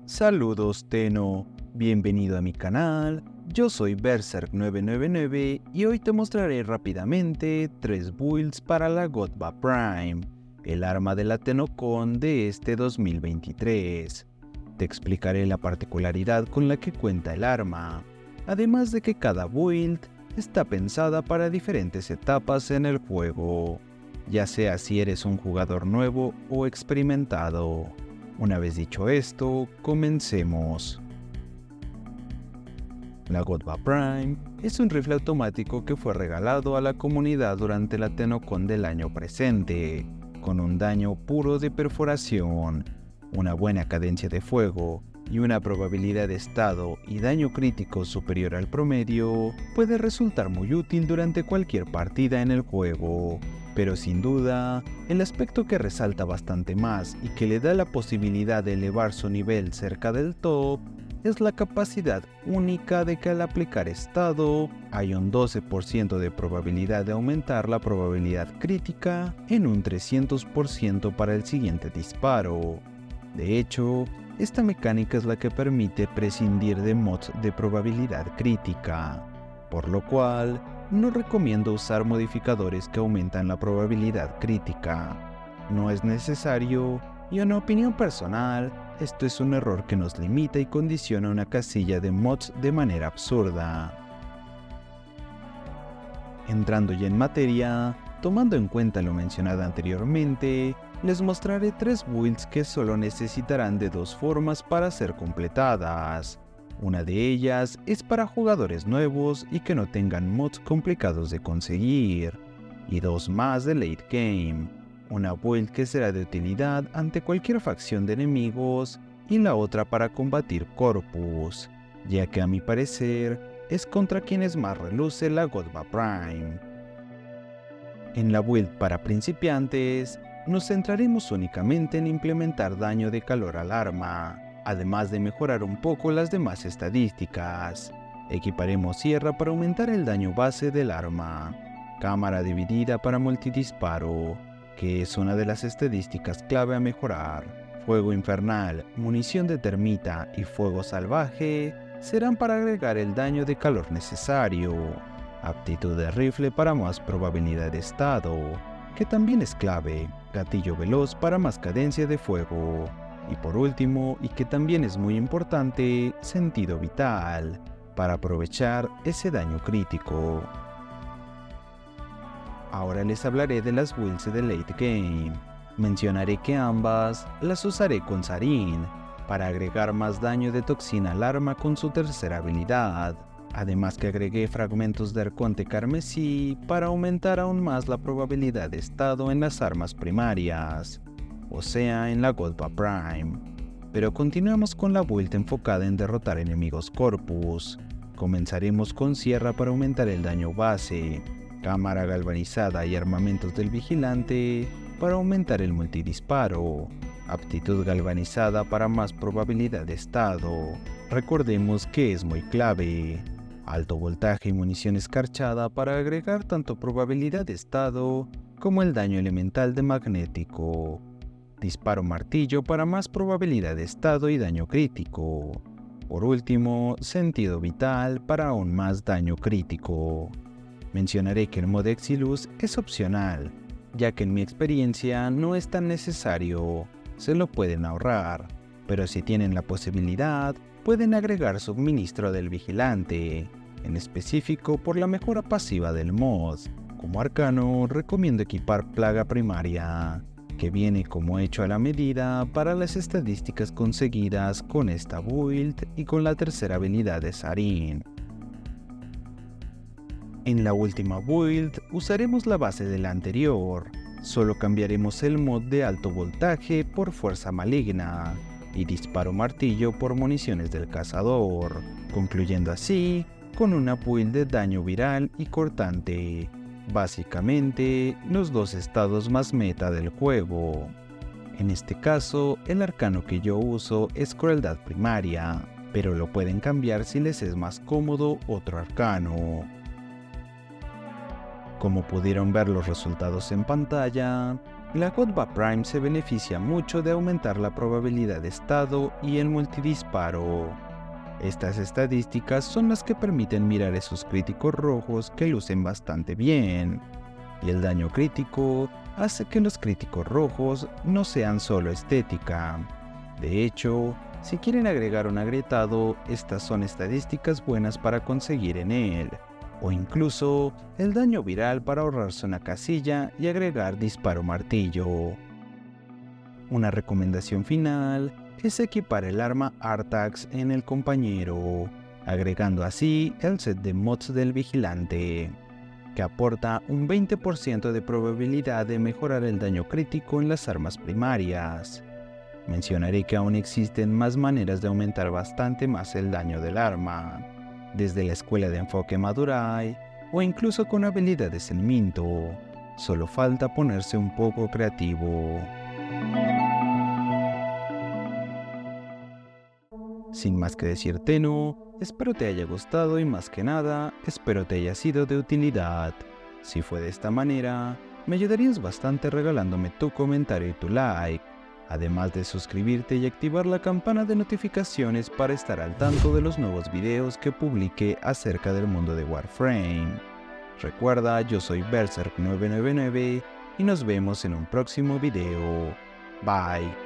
Saludos Teno, bienvenido a mi canal, yo soy Berserk999 y hoy te mostraré rápidamente 3 builds para la Godba Prime, el arma de la Tenocon de este 2023. Te explicaré la particularidad con la que cuenta el arma, además de que cada build está pensada para diferentes etapas en el juego, ya sea si eres un jugador nuevo o experimentado. Una vez dicho esto, comencemos. La Godba Prime es un rifle automático que fue regalado a la comunidad durante la Tenocon del año presente, con un daño puro de perforación, una buena cadencia de fuego y una probabilidad de estado y daño crítico superior al promedio. Puede resultar muy útil durante cualquier partida en el juego. Pero sin duda, el aspecto que resalta bastante más y que le da la posibilidad de elevar su nivel cerca del top es la capacidad única de que al aplicar estado hay un 12% de probabilidad de aumentar la probabilidad crítica en un 300% para el siguiente disparo. De hecho, esta mecánica es la que permite prescindir de mods de probabilidad crítica, por lo cual no recomiendo usar modificadores que aumentan la probabilidad crítica. No es necesario y en opinión personal, esto es un error que nos limita y condiciona una casilla de mods de manera absurda. Entrando ya en materia, tomando en cuenta lo mencionado anteriormente, les mostraré 3 builds que solo necesitarán de 2 formas para ser completadas. Una de ellas es para jugadores nuevos y que no tengan mods complicados de conseguir, y 2 más de late game, una build que será de utilidad ante cualquier facción de enemigos y la otra para combatir Corpus, ya que a mi parecer es contra quienes más reluce la Godba Prime. En la build para principiantes, nos centraremos únicamente en implementar daño de calor al arma, además de mejorar un poco las demás estadísticas. Equiparemos sierra para aumentar el daño base del arma, cámara dividida para multidisparo, que es una de las estadísticas clave a mejorar, fuego infernal, munición de termita y fuego salvaje serán para agregar el daño de calor necesario, aptitud de rifle para más probabilidad de estado, que también es clave, gatillo veloz para más cadencia de fuego, y por último, y que también es muy importante, sentido vital, para aprovechar ese daño crítico. Ahora les hablaré de las builds de late game. Mencionaré que ambas las usaré con Sarin, para agregar más daño de toxina al arma con su tercera habilidad. Además que agregué fragmentos de Arconte Carmesí para aumentar aún más la probabilidad de estado en las armas primarias, o sea, en la Godba Prime. Pero continuemos con la build enfocada en derrotar enemigos Corpus. Comenzaremos con sierra para aumentar el daño base, cámara galvanizada y armamentos del vigilante para aumentar el multidisparo, aptitud galvanizada para más probabilidad de estado. Recordemos que es muy clave. Alto voltaje y munición escarchada para agregar tanto probabilidad de estado como el daño elemental de magnético. Disparo martillo para más probabilidad de estado y daño crítico. Por último, sentido vital para aún más daño crítico. Mencionaré que el mod Exilus es opcional, ya que en mi experiencia no es tan necesario, se lo pueden ahorrar, pero si tienen la posibilidad, pueden agregar suministro del vigilante, en específico por la mejora pasiva del mod. Como arcano, recomiendo equipar plaga primaria, que viene como hecho a la medida para las estadísticas conseguidas con esta build y con la tercera habilidad de Sarin. En la última build usaremos la base de la anterior, solo cambiaremos el mod de alto voltaje por fuerza maligna y disparo martillo por municiones del cazador, concluyendo así con una build de daño viral y cortante, básicamente los 2 estados más meta del juego. En este caso, el arcano que yo uso es crueldad primaria, pero lo pueden cambiar si les es más cómodo otro arcano. Como pudieron ver los resultados en pantalla, La Godba Prime se beneficia mucho de aumentar la probabilidad de estado y el multidisparo. Estas estadísticas son las que permiten mirar esos críticos rojos que lucen bastante bien. Y el daño crítico hace que los críticos rojos no sean solo estética. De hecho, si quieren agregar un agrietado, estas son estadísticas buenas para conseguir en él. O incluso el daño viral para ahorrarse una casilla y agregar disparo martillo. Una recomendación final es equipar el arma Artax en el compañero, agregando así el set de mods del vigilante, que aporta un 20% de probabilidad de mejorar el daño crítico en las armas primarias. Mencionaré que aún existen más maneras de aumentar bastante más el daño del arma, desde la escuela de enfoque Madurai o incluso con habilidades en Minto. Solo falta ponerse un poco creativo. Sin más que decir, Teno, espero te haya gustado y más que nada, espero te haya sido de utilidad. Si fue de esta manera, me ayudarías bastante regalándome tu comentario y tu like, además de suscribirte y activar la campana de notificaciones para estar al tanto de los nuevos videos que publique acerca del mundo de Warframe. Recuerda, yo soy Berserk999 y nos vemos en un próximo video. Bye.